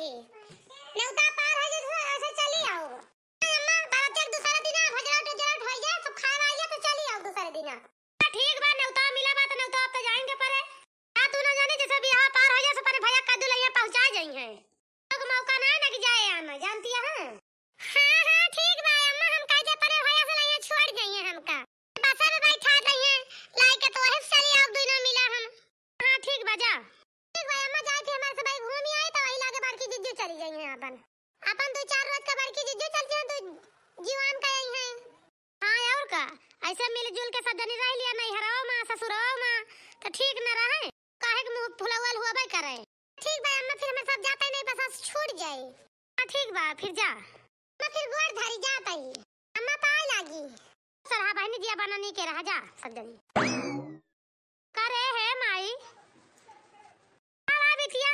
रही नेउता पार हो जे ऐसे चली आओ अम्मा बात एक दूसरा दिन भजराट हो जाए सब खाना आ जाए तो चली आओ दूसरे दिन। ठीक बा नेउता मिला बात नेउता अब तो जाएंगे परे आ तू ना जाने जैसे बिहार पार हो जाए से परे भैया कद्दू लइया पहुंचा जाई है तो मौका ना है ना कि जाए आना जानती है। हां ठीक बा अम्मा हम काजे परे भैया से लइया छोड़ गई है हमका बस में बैठा गई है लाई के तो है चली आओ दुनो मिला हम। हां ठीक बा जा ठीक बा अम्मा जाए थे हमारे से भाई घूमी आई तो वही लागे बड़की जिज्जू चली गई है अपन 2-4 रोज का बड़की जिज्जू चलती है तो जीवन का यही है। हां और का ऐसे मिलजुल के सब जनी रह लिया नहीं हराओ मां ससुराओ मां तो ठीक न रहे काहे के मुंह फुलावल हुआबे करे। ठीक बा अम्मा फिर मैं सब जाते नहीं बस छूट जाए। हां ठीक बा फिर जा मैं फिर गोड़ धारी जाता ही अम्मा पाए लागी सरहा बहनी दिया बनाने के रहा जा सब जनी करे है माई आवा बिटिया।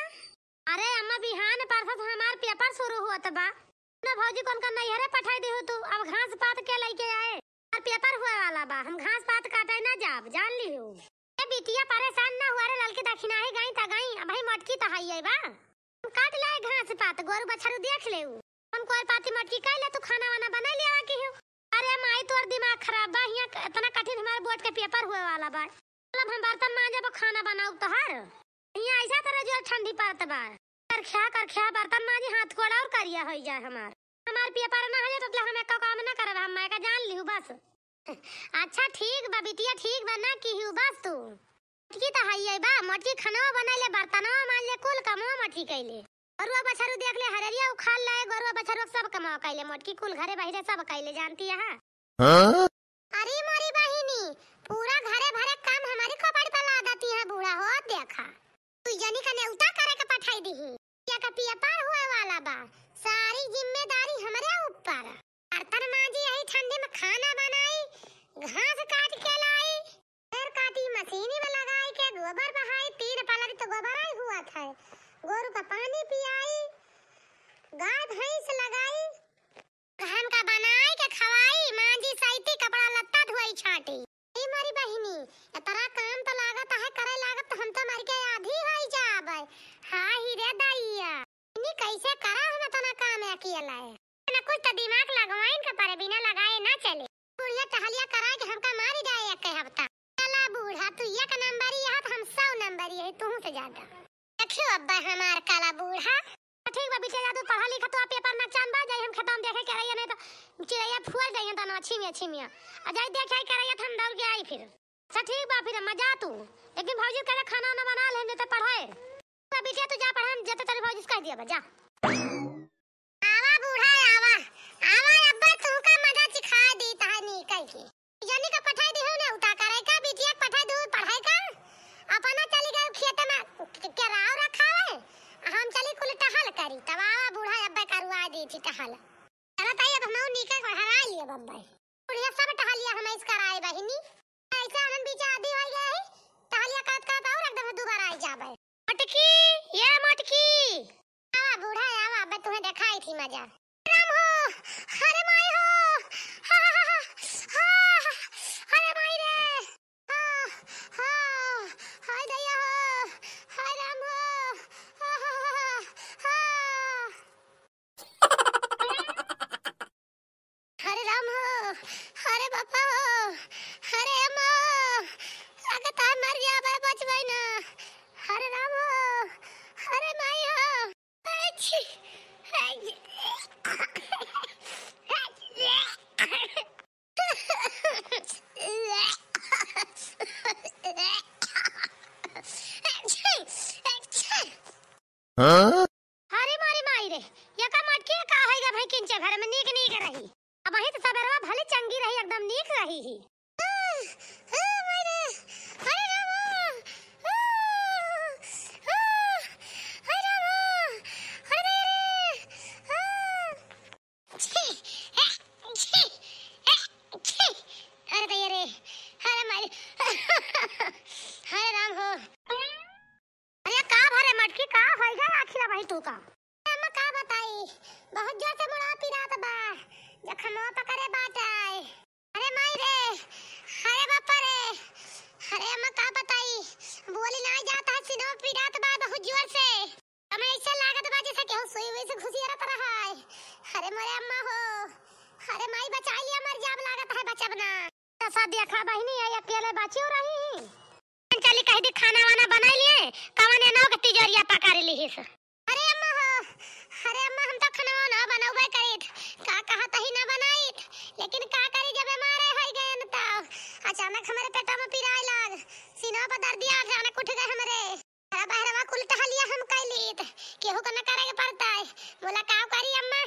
अरे अम्मा बिहान परसों हमार पेपर शुरू हुआ त बा ना भौजी कौन का नहीं हरे पठाई दे हो तू अब घास पात के लेके आए और पेपर हुआ वाला बा हम घास पात काटे ना जाब जान ली हो ए बिटिया परेशान ना हुआ रे ललकी दखिना ही गई त गई अब भाई मटकी त हई बा काट ले घास पात गोरु बछरू देख ले कौन कोई पाती मटकी काई ले तू खाना वाना बना लिया की हो। अरे माई तोर दिमाग खराब बा हिया इतना कठिन हमारे बोर्ड के पेपर हुए वाला बा मतलब हम बर्तन मांजे खाना बनाऊ तो हर हिया ऐसा तरह जो ठंडी पड़त बा कर ख्या बर्तन मांजे हाथ कोड़ा और करिया हो जाए हमार पेपर ना हो तो हम एक काम ना करब हम मैं का जान लिहु बस। अच्छा ठीक बा बिटिया ठीक बा ना की हु बस तू मटकी त हई बा मटकी खाना बनाले बर्तनवा मांजे कुल कमवा मटकी कइले गरुआ बछरू देख ले हररिया उखाड़ लाए गरुआ बछरू सब कमाओ कइले मटकी कुल घरे बाहरे सब कइले जानती है। हां अरे मोरी बहिनी पूरा घरे भरे काम हमारी कपाड़ पे ला देती है बूढ़ा हो देखा तू जनी का नेउता करे के पठाई दी या का पेपर हुए वाला बा सारी जिम्मेदारी हमारे ऊपर बर्तन मांजी यही ठंडी में खाना बनाई घास काट के लाई फिर काटी मशीनी में लगाई के गोबर बहाई 3 पलर तो गोबर ही हुआ था गोरु का पानी पियाई गाय भैंस लगाई धान का बनाई के खवाई मांजी सैती कपड़ा लत्ता धोई छाटी ई मारी बहिनी इतना काम तो लागत है करे लागत हम तो मर के आधी होई जाबे। हां ही रे दैया इनी कैसे करा हम इतना काम अकेला है ना कुछ तो दिमाग लगवाइन के पर बिना लगाए ना चले बुढ़िया टहलिया करा के हमका मारी जाए एक हफ्ता चला बूढ़ा तू एक नंबर यह तो हम 100 नंबर है तू से ज्यादा देखियो अब्बा हमार काला बूढ़ा। ठीक बा बिटिया तू पढ़ा लिखा तो पेपर ना चांद बा जाई हम खेतम देखे के रहिए नहीं तो चिड़ैया फुल जाई त ना छिमिया आ जाई देखे के रहिए हम दौड़ के आई फिर। अच्छा ठीक बा फिर मजा तू लेकिन भौजी के खाना ना बना ले तो पढ़ाए तो बिटिया तू जा पढ़ा जते तेरे भौजी कह दिया बा जा आवा बूढ़ा आवा आवा अब्बा तू का मजा सिखा दी तहनी कह के जनी का पठाई दे हो ना उता करे का बिटिया पठाई दो पढ़ाई का अपना चली गए खेत में के राव रखा है हम चली कुल टहल करी तब आवा बूढ़ा अब्बा करवा दी थी टहल चला ताई अब हम निकल कर हरा लिए बब्बा बुढ़िया सब टहलिया हम इस कराए बहिनी ऐसा हम बीच आधी हो गए टहलिया काट और एकदम दोबारा आई जाबे मटकी ये मटकी आवा बूढ़ा आवा अब्बा तुम्हें दिखाई थी मजा राम हो अरे माई हो हा अरे माई रे हा हाय दया हो हाय राम हो हरे राम हो हरे बापा हो हरे अम्मा अगर ता मर जाबे बचबै ना हरे राम हो हरे माई हो अच्छी हरे मारी माई रे ये का मटकी का हैगा भाई किंचे घर में नीक रही अब वही तो सबरवा भले चंगी रही एकदम नीक रही ही तू का अम्मा का बताई बहुत जोर से मुड़ा पिरात बा जखम पकड़े बाटाए अरे माई रे अरे बापा रे अरे अम्मा का बताई बोली ना जाता है सिनो पिरात बा बहुत जोर से हमें ऐसा लगा लागत बाजे से केहू सुई हुई से घुसिया रहा है। अरे मोरे अम्मा हो, अरे माई बचा लिया, मर जाब लागत है बचबना। शादी खा बहिनी है अकेले बाची हो रही। चली कह दी खाना वाना बना लिए, कवने नाव के तिजोरिया पका ली है। अरे अम्मा हो, अरे अम्मा हम तो खाना ना बनावे करित, का कहत ही ना बनाइत, लेकिन का करी जब मारे होई गए न त अचानक हमारे पेट में पिराए लाग, सीना पर दर्द आ अचानक उठ गए हमरे। बहरवा कुल टहलिया हम कैलीत, केहू को न करे के पड़ता है। बोला का करी अम्मा,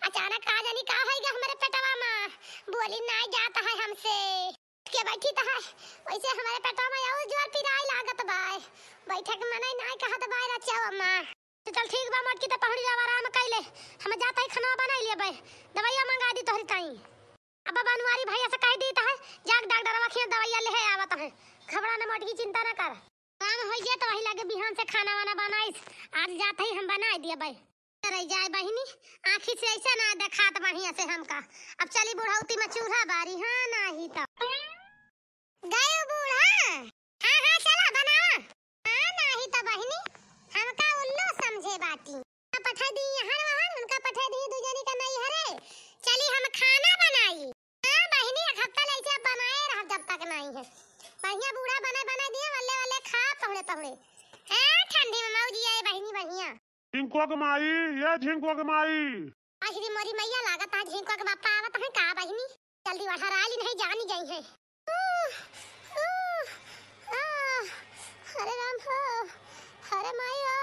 अचानक का जानी का होई गए हमरे पेटवा में, बोली नहीं जाता है हमसे के बैठी त है। वैसे हमारे पेटवा में और जोर पिराए लागत बा, बैठे के मने नहीं कहत बा रचाओ अम्मा। चल ठीक बा मटकी त पहुंच जा आराम कैले, हम जाता ही खाना बना लिए बे, दवाइयां मंगा दी तोहरी ताई। अब बनवारी भैया से कह दी त है जाग डॉक्टर रखिए दवाइयां ले आवत है, खबरा न मटकी चिंता न कर, काम हो जाए तो वही लगे बिहान से खाना वाना बनाइस, आज जाते ही हम बना दिए बे। रह जाए बहिनी आंखी से ऐसा ना देखात बढ़िया से हमका। अब चली बुढ़ौती में चूल्हा बारी, हां नहीं त गए बूढ़ा। हां हां चला बनावा, हां नहीं त बहिनी हमका उल्लू समझे बाटी। पठा दी हर वहां उनका पठा दी दुजनी का नहीं हरे, चली हम खाना बनाई। हां बहिनी एक हफ्ता लेके बनाए रह जब तक नहीं है, बढ़िया बूढ़ा बना बना दिए वल्ले वल्ले खा पहले पहले। हां ठंडी में मौजी है बहिनी बढ़िया। झिंकुआ के माई, ये झिंकुआ के माई। आखिरी मोरी मैया लागत है झिंकुआ के बापा आवत है का बहिनी, जल्दी हराली नहीं जानी गई है। अरे राम हो, अरे माई हो,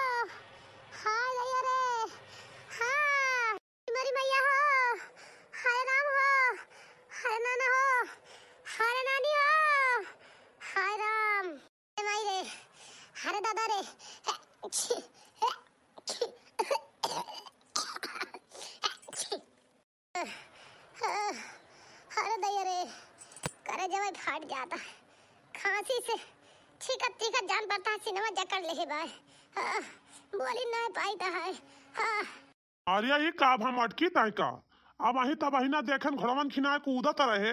हाय अरे हाँ मेरी मैया हो, हाय राम हो, हाय नाना हो, हाय नानी हो, हाय राम माई रे, अरे दादा रे, अरे दया रे, करे जब फाट जाता, खांसी से चीखत चीखत जान पड़ता है, सिनेमा जकड़ ले बाय, बोली नहीं पाई त है। अरे ये का भा मटकी ताई का, अब आही तब आही ना देखन घोड़वन खिनाए कूदत रहे,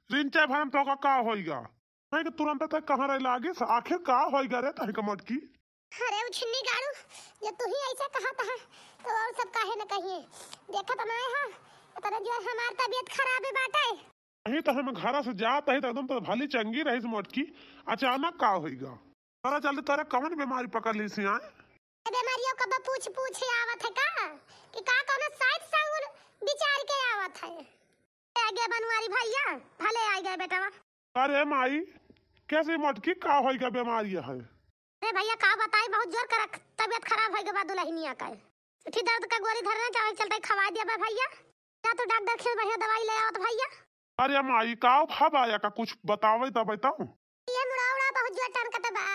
रिंचे भरम तो का होइगा, नहीं कि तुरंत तक कहां रह लागे, आखिर का होइगा रे ताई का मटकी। अरे उछन्नी गाड़ू, ये तू ही ऐसा कहता है तो और सब काहे न कहिए, देखा तो नहीं है तेरा जो हमार तबीयत खराब है बाटे। नहीं तो हम घर से जात है तो एकदम तो भली चंगी रही मटकी, अचानक का होइगा, पता चलते तेरे कौन बीमारी पकड़ ली सी आए। बीमारियों का पूछ पूछ आवत है का कि का कोनो साइड साउल विचार के आवत है। आगे बनवारी भैया भले आ गए बेटा। अरे माई कैसी मटकी का होइगा बीमारी है। अरे भैया का बताई, बहुत जोर कर तबीयत खराब है के बाद दुल्हनिया का उठी दर्द का गोली धरना चावल चलता खवा दिया बा भैया, जा तो डॉक्टर खेल बढ़िया दवाई ले आवत भैया। अरे माई का भाव आया का कुछ बतावे तब बताऊं। ये मुड़ाउड़ा बहुत जोर टनकत बा,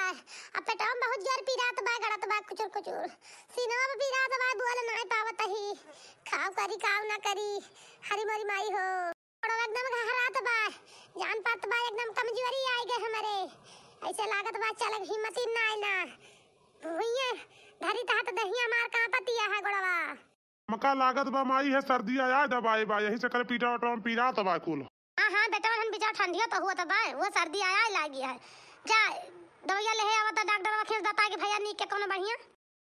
अब पेटवा में बहुत जोर पीरात बा, गड़त बा कुचुर कुचुर, सीना में पीरात बा, बोल नहीं पावत ही, खाव करी काव ना करी, हरी मोरी माई हो, और एकदम घहरात बा, जान पात बा, एकदम कमजोरी आई गए हमारे, ऐसे लागत बा चल हिम्मत ही ना आई ना, भुइये धरी तहत दहिया मार का पतिया है गोड़वा। मका लागत बा माई है सर्दी आया दवाई बा, यही से करे पीटा वटवा में पीरा तबा कुल। हां हां बेटा हम बिचार ठंडिया तो हुआ तबा, वो सर्दी आया लागी है, जा दवाई ले आवत डॉक्टर रखे बता के भैया नीक के कोनो बढ़िया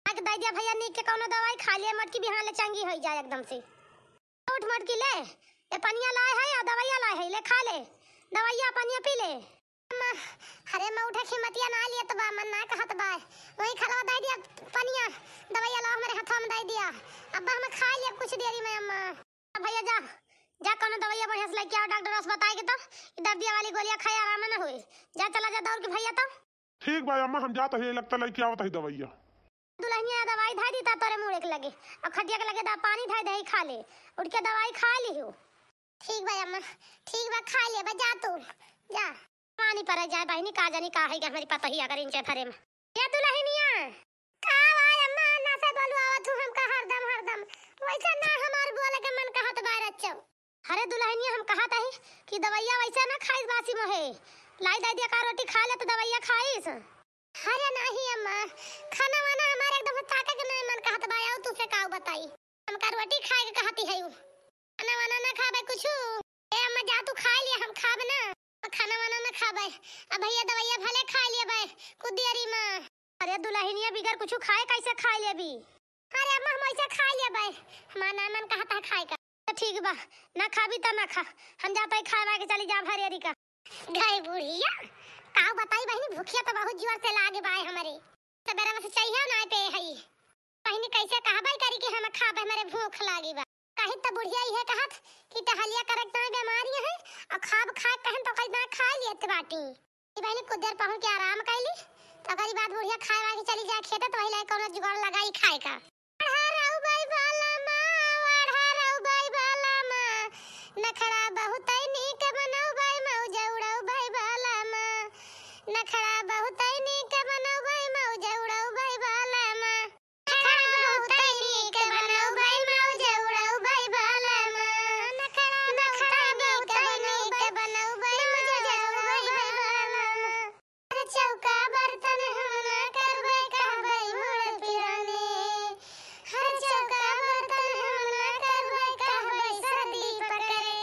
आके दे दिया, भैया नीक के कोनो दवाई खा लिए मटकी बिहान ले चंगी हो जाए एकदम से। उठ मटकी ले, ए पनिया लाए है या दवाइया लाए है, ले खा ले दवाइया पनिया पी ले। अम्मा अरे मैं उठे खिमतिया ना लिए तबा, मन ना कहत बा, वही खलवा दे दिया पनिया, दवाइया ला हमारे हाथ में दे दिया, अब हम खा लिए कुछ देरी में। अम्मा भैया जा जा कोनो दवाइया बढ़िया से लेके आओ, डॉक्टर से बताए के तो दर्दिया वाली गोलियां खाए आराम ना होए, जा चला जा दौड़ के भैया। तो ठीक बा अम्मा हम जात है, लगता लेके आवत है दवाइया। दुल्हनिया दवाई धा दी ता तोरे मुंह के लगे, और खटिया के लगे दा पानी धा दे खा ले, उठ के दवाई खा ली हो। ठीक बा अम्मा, ठीक बा खा ले बा, जा तू जा पानी पर जाए बहनी, का जानी का है हमारी पता ही अगर इंचे थरे में ये दुल्हनिया का भाई अम्मा ना से बोलवा तू हमका हरदम वैसा ना हमार बोले के मन कहत बाहर अच्छो। अरे दुल्हनिया हम कहत है कि दवाइया वैसा ना खाइस बासी मोहे, लाई दे दिया का रोटी खा ले तो दवाइया खाइस। अरे नहीं अम्मा खाना वाना हमारे एकदम ताके के नहीं मन कहत बा, तू से का बताई हमका रोटी खाए के कहती है, खाना वाना ना खाबे कुछ। ए अम्मा जा तू खा लिया, हम खाब ना खाना वाना ना खाबे, अब भैया दवाइया भले खा लिए बे कुछ देरी में। अरे दुल्हनिया बिगर कुछ खाए कैसे खा ले भी। अरे अम्मा हम वैसे खा ले भाई, हमारा मन कहता है खाए का। तो ठीक बा, ना खाबी तो ना खा, हम जाते ही खावा के चली जा भरेरी का। गए बुढ़िया काऊ बताई बहनी, भूखिया तो बहुत जोर से लागे बाय हमारे, सबेरा में से चाहिए ना पे हई बहनी, कैसे कहबाई करी कि हम खाबे, हमारे भूख लागी बा। कही तो बुढ़िया ये कहत कि टहलिया करत ना बीमारी है और खाब खा कहन तो कई ना खा लेत बाटी। ई बहनी कुछ देर पहुंच के आराम कैली तो करी बात बुढ़िया खाए वाली चली जा खेते, तो वही कोनो जुगाड़ लगाई खाए का। नखड़ा बहुत नीक बनौ भाई मौज उड़ौ भाई बाला मां, नखड़ा बहुत नीक बनौ भाई मौज उड़ौ भाई बाला मां, नखड़ा बहुत नीक बनौ भाई मौज उड़ौ भाई बाला मां, नखड़ा बहुत नीक बनौ भाई मौज उड़ौ भाई बाला मां। अरे चौका बर्तन हम ना करबै कहबै मोर पिरानी, हर चौका बर्तन हम ना करबै कहबै सर्दी पकड़े,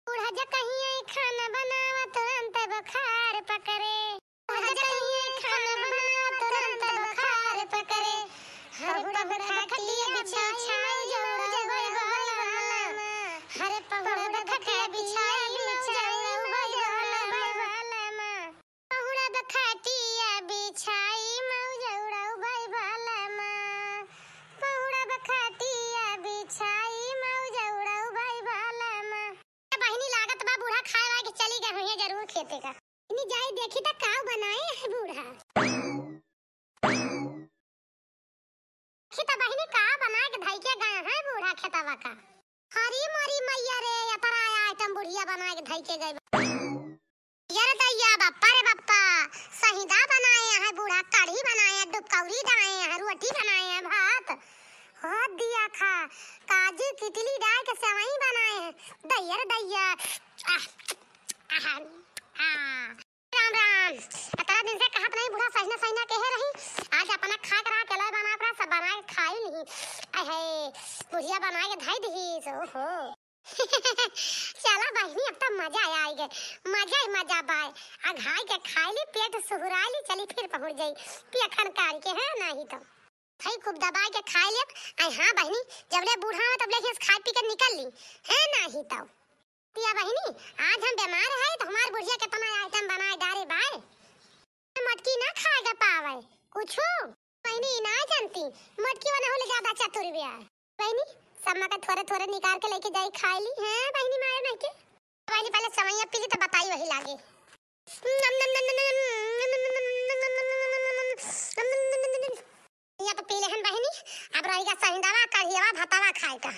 बूढ़ा जा कहीं खाना बनावा तुरंत बुखार पकड़े, बूढ़ा जा कहीं खाना बनावा तुरंत बुखार पकड़े, हर पहुड़ा खटिया बिछाई जोड़ा भाई बाला मां, हर पहुड़ा खटिया बिछाई जोड़ा भाई बाला मां, पहुड़ा खटिया बिछाई जोड़ा भाई बाला मां, पहुड़ा खटिया बिछाई जोड़ा भाई बाला मां। बहनी लागत बा बूढ़ा खाए वाए के चली गए होइए जरूर खेते का। इनी जाई देखी त काऊ बनाए है बूढ़ा, खिता बहनी का बना के धई के गए है बूढ़ा खेतवा का। हरी मोरी मैया रे अतरा आइटम बुढ़िया बना के धई के गए। यार दैया बाप्पा रे बाप्पा, सहीदा बनाए है बूढ़ा, कढ़ी बनाए है, दुपकौरी बनाए है, रोटी बनाए है, भात हाथ दिया खा, काजू किटली डाल के सेवई बनाए हैं, दैया रे दैया। राम राम, इतना दिन से कहत नहीं बूढ़ा सजना सजना कहे रही, आज अपना खा कर अकेला बना कर सब बना के खाई नहीं, अहे बुढ़िया बना के धाई दी सो हो। चला बहनी अब तो मजा आएगा, मजा ही मजा बाय, अघाई के खाई ली पेट सुहुराई ली, चली फिर पहुंच जाई पियखन कार के है नहीं तो भाई खूब दबा के खाई ले। आई हां बहनी, जबले बूढ़ा हो तबले खेस खा पी के निकल ली है नहीं तो पिया बहनी, आज हम बीमार है तो हमार बुढ़िया कितना आइटम बनाए डारे बाय, मटकी ना खाएगा पावे कुछ बहनी ना जानती, मटकी वाला होले ज्यादा चतुर बिया बहनी, सब में थोड़े थोड़े निकाल के लेके जाई खाई ली है बहनी मारे नहीं के। बहनी पहले समय पी ली तो बताई वही लागे। या तो पी लेहन बहनी, अब रहेगा सहिंदावा कढ़ियावा भातावा खाए का,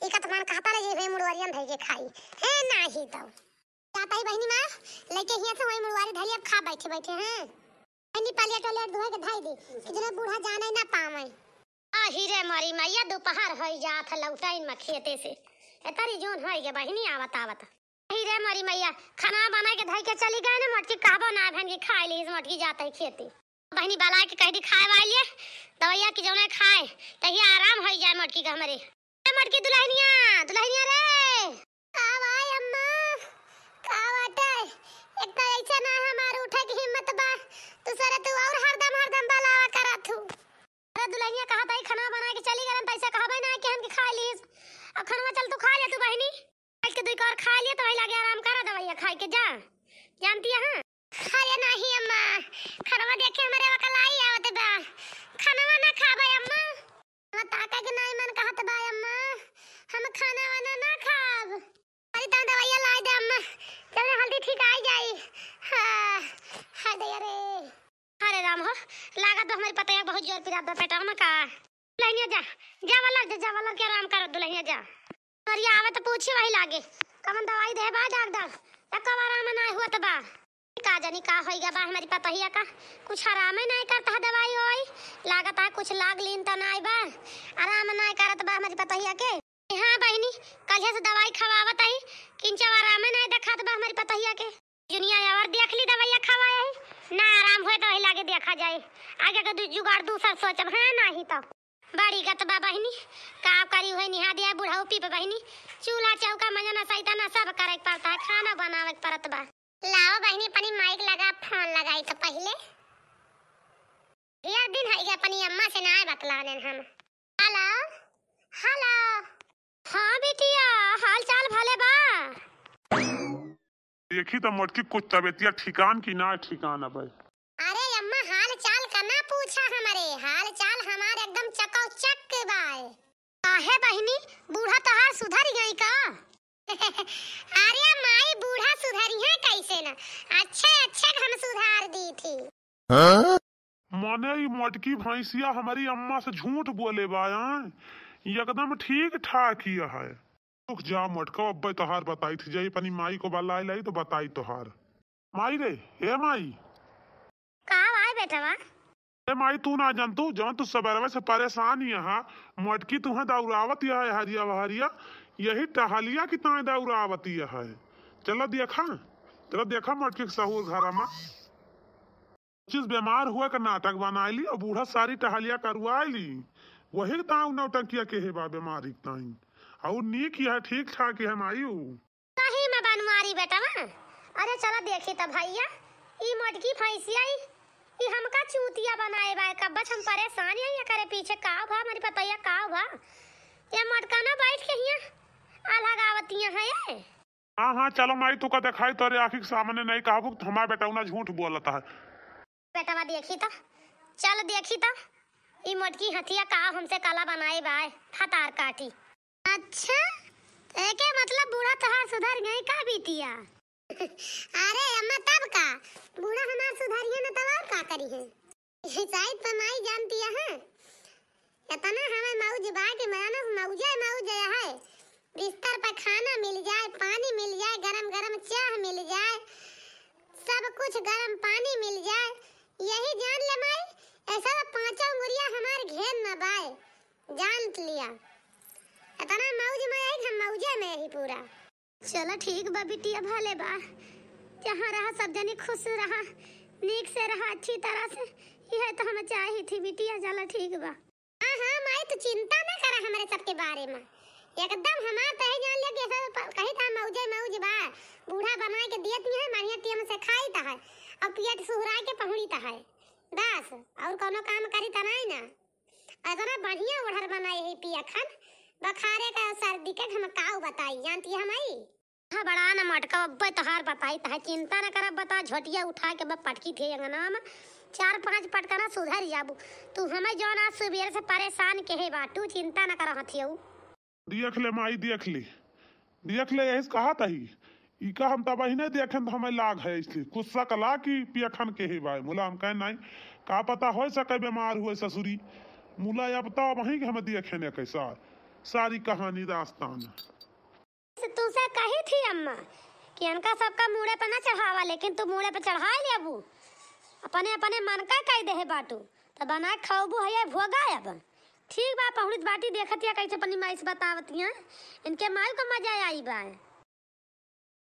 इका तो मन कहता रहे वे मुड़वारियन धई के खाई है नाही तो जाता ही बहनी मां लेके हिया से वही मुड़वारी धरी अब खा बैठे बैठे हैं बहनी, पालिया टॉयलेट धोए के धाई दी कि जने बूढ़ा जाने ना पावे। आही रे मारी मैया दोपहर होई जात लौटाइन में खेते से एतरी जोन होई गे बहनी आवत आवत। आही रे मारी मैया खाना बना के धई के चली गए ना, मटकी काबो ना भन के खाई ली, मटकी जाते ही खेते बहनी बाला के कह दी खाए वाली दवाइया की जौने खाए तही आराम हो जाए मटकी का हमारे। मटकी दुल्हनिया दुल्हनिया रे कावाय अम्मा कावाटे, एक तो ऐसे ना हमार उठे की हिम्मत बा, दूसरा तू और हरदम बलावा करत हूं। अरे दुल्हनिया कहा ताई खाना बना के चली गरम पैसा कहबे ना कि हम के खा लीस, अब खाना चल तू खा ले तू बहनी, आज के 2 और खा लिए तो वही लागे आराम करा दवाइया खाए के जा जानती है। अरे नहीं अम्मा, खाना देखे हमारे वकलाई आवत बा, खाना ना खाबे अम्मा, हम ताका के नहीं मन कहत बा अम्मा, हम खाना वाना ना खाब, अरे ता दवाइया लाई दे अम्मा, जल्दी हल्दी ठीक आई जाई। हां दे रे, अरे राम हो लागत हमारी पता बहुत जोर पिरा दो पेटा में का। दुल्हनिया जा वाला के आराम कर दुल्हनिया जा, और ये आवे तो पूछी वही लागे कमन दवाई दे बा डॉक्टर, तब कब आराम ना हुआ तबा का जानी का होइगा बा, हमारी पतहिया का कुछ आराम नहीं करता है दवाई होई, लागत है कुछ लाग लीन तो नहीं बा, आराम नहीं करत बा हमारी पतहिया के। हां बहनी कल से दवाई खवावत आई, किंचा आराम नहीं देखत बा हमारी पतहिया के, दुनिया और देख ली दवाइया खवाए ना आराम होए तो वही लागे देखा जाए, आगे का जुगाड़ दूसरा सोचब है नहीं तो बड़ी गत बा बहनी, का करी हुए निहा दिया बुढ़ाऊ पी पे बहनी, चूल्हा चौका मजना सैता ना सब करे पड़ता है, खाना बनावे पड़त बा। लाओ बहनी अपनी माइक लगा फोन लगाई तो पहले यार दिन है अपनी अम्मा से ना बतलाने हम। Hello hello. हाँ बिटिया, हाल चाल भले बा? देखी तो मोटकी कुछ तबियतिया ठिकान की ना ठिकान अब। अरे अम्मा हाल चाल का ना पूछा, हमारे हाल चाल हमारे एकदम चकाचक बाय। काहे बहिनी, बूढ़ा तहार सुधर गई का? अरे माई बूढ़ा सुधरी है कैसे ना, अच्छे हम सुधार दी थी। हाँ? मने ई मोटकी भैंसिया हमारी अम्मा से झूठ बोले बाया, एकदम ठीक ठाक ही है। रुक जा मोटका, अब तोहार बताई थी जई अपनी माई को बलाई लाई तो बताई तोहार। माई रे, ए माई। का आए बेटवा? ए माई तू ना जानतू जवन तू सबरवे से परेशान ही है, मोटकी तुम्हें दौरावत है हरिया बहरिया, यही टहलिया की ताए दौरावती है। चलो देखा मोटकी के सहूर घर में जिस बीमार हुआ का नाटक बनाईली और बूढ़ा सारी टहलिया करवाईली, वही ताऊ नौटंकिया के है बा बीमारी ताई और नीक है ठीक ठाक है मायू। सही में बनवारी बेटवा। अरे चलो देखी तब भैया, ई मोटकी भैंसिया ई हमका चूतिया बनाए बा, कब्बच हम परेशान है करे पीछे का भा हमारी पतैया का भा ये मोटका ना बैठ के हिया अलगावतियां है ये। हाँ चलो माई तू का दिखाई तोरे आँखी के सामने नहीं कहबू हमारा बेटा झूठ बोलता है। बेटवा देखी तो, चल देखी तो ई मोटकी हथिया का हमसे काला बनाए बा हतार काटी। अच्छा एके मतलब बूढ़ा तहार सुधर गई का बिटिया? अरे अम्मा तब का बूढ़ा हमार सुधरिए न तब और का करी है? शायद पर माई जानती है इतना हमें मौज बा के मानस मौजे है। बिस्तर पर खाना मिल जाए, पानी मिल जाए, गरम चाय मिल जाए, सब कुछ गरम पानी मिल जाए, यही जान ले माई। ऐसा पांचों उंगलियां हमार घेर न बाए, जान लिया इतना मौज में आई हम मौजे में ही पूरा। चलो ठीक बा बिटिया भले बा, जहाँ रहा सब जनी खुश रहा, नीक से रहा, अच्छी तरह से, यह तो हमें चाहिए थी बिटिया। चलो ठीक बा। हाँ माई तू चिंता न कर हमारे सबके बारे में, एकदम हमार तहे जान ले के कहीं था मौज बा। बूढ़ा बना के दियत नहीं है, मानिया टियम से खाई ता है और पियट सुहरा के पहुड़ी ता है बस, और कोनो काम करी ता नहीं ना। इतना बढ़िया ओढ़र बनाई है पिया खान, बखारे का सर्दी के हम काऊ बताई जानती है माई। हाँ बड़ा ना मटका अब तोहार बताई ता है, चिंता न कर। बता झोटिया उठा के बस पटकी थे अंगना में 4-5 पटकना सुधर जाबू तू। हमें जौन आज सुबह से परेशान के है बा, तू चिंता न कर हथियऊ। देख ले माई देख ले यही कहा तही इका हम तब ही नहीं देखें तो हमें लाग है इसलिए कुछ सकला की पियखन के ही भाई मुला हम कह नहीं का पता हो सके बीमार हुए ससुरी मुला या बताओ वहीं के हमें देखे ने कैसा सारी कहानी दास्तान। तुझसे कही थी अम्मा कि इनका सबका मुड़े पे ना चढ़ावा, लेकिन तू मुड़े पे चढ़ा ले अबू अपने मन का कह दे बाटू तो बना खाओबू है भोगा अब। ठीक बा पहुड़ित बाटी देखतिया कैसे अपनी माई से बतावतिया, इनके माई को मजा आई बा।